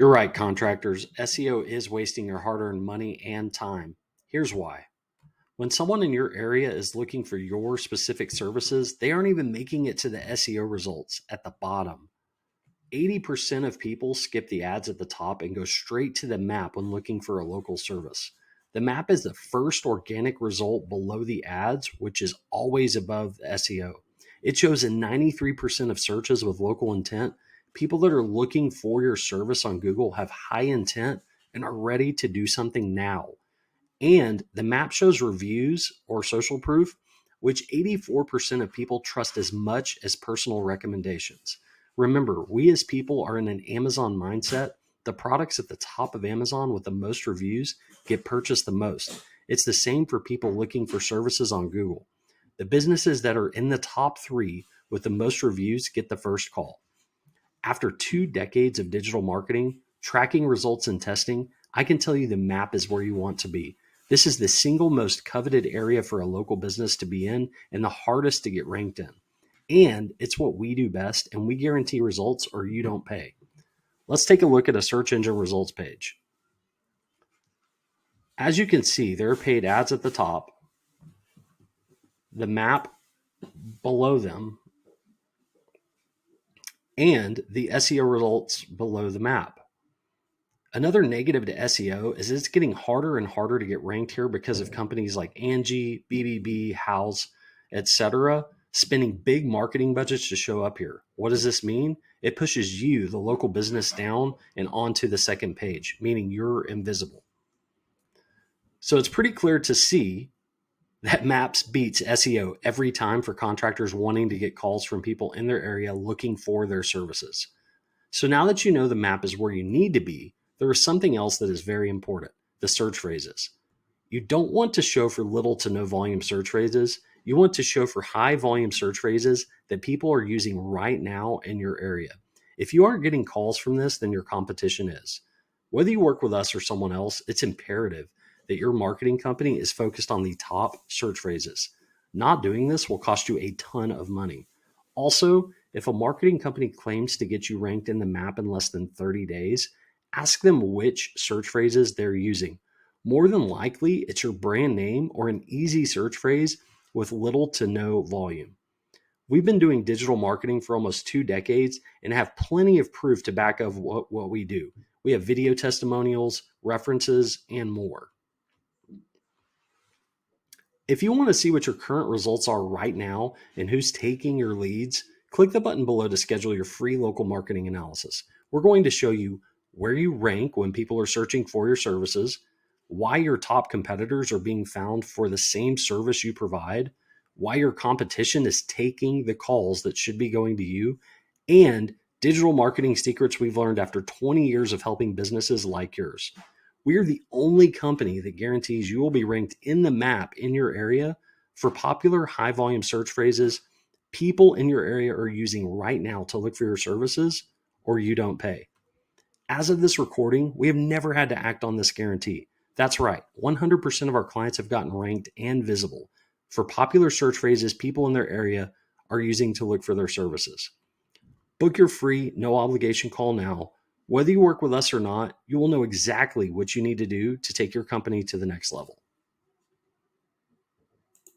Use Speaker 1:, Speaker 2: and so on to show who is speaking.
Speaker 1: You're right, contractors. SEO is wasting your hard earned money and time. Here's why. When someone in your area is looking for your specific services, they aren't even making it to the SEO results at the bottom. 80% of people skip the ads at the top and go straight to the map when looking for a local service. The map is the first organic result below the ads, which is always above the SEO. It shows in 93% of searches with local intent. People that are looking for your service on Google have high intent and are ready to do something now. And the map shows reviews or social proof, which 84% of people trust as much as personal recommendations. Remember, we as people are in an Amazon mindset. The products at the top of Amazon with the most reviews get purchased the most. It's the same for people looking for services on Google. The businesses that are in the top 3 with the most reviews get the first call. After 2 decades of digital marketing, tracking results and testing, I can tell you the map is where you want to be. This is the single most coveted area for a local business to be in and the hardest to get ranked in. And it's what we do best, and we guarantee results or you don't pay. Let's take a look at a search engine results page. As you can see, there are paid ads at the top, the map below them, and the SEO results below the map. Another negative to SEO is it's getting harder and harder to get ranked here because of companies like Angi, BBB, House, etc., spending big marketing budgets to show up here. What does this mean? It pushes you, the local business, down and onto the second page, meaning you're invisible. So it's pretty clear to see that Maps beats SEO every time for contractors wanting to get calls from people in their area looking for their services. So now that you know the map is where you need to be, there is something else that is very important: the search phrases. You don't want to show for little to no volume search phrases. You want to show for high volume search phrases that people are using right now in your area. If you aren't getting calls from this, then your competition is. Whether you work with us or someone else, it's imperative that your marketing company is focused on the top search phrases. Not doing this will cost you a ton of money. Also, if a marketing company claims to get you ranked in the map in less than 30 days, ask them which search phrases they're using. More than likely, it's your brand name or an easy search phrase with little to no volume. We've been doing digital marketing for almost 2 decades and have plenty of proof to back up what we do. We have video testimonials, references, and more. If you want to see what your current results are right now and who's taking your leads, click the button below to schedule your free local marketing analysis. We're going to show you where you rank when people are searching for your services, why your top competitors are being found for the same service you provide, why your competition is taking the calls that should be going to you, and digital marketing secrets we've learned after 20 years of helping businesses like yours. We are the only company that guarantees you will be ranked in the map in your area for popular high volume search phrases people in your area are using right now to look for your services, or you don't pay. As of this recording, we have never had to act on this guarantee. That's right, 100% of our clients have gotten ranked and visible for popular search phrases people in their area are using to look for their services. Book your free, no obligation call now. Whether you work with us or not, you will know exactly what you need to do to take your company to the next level.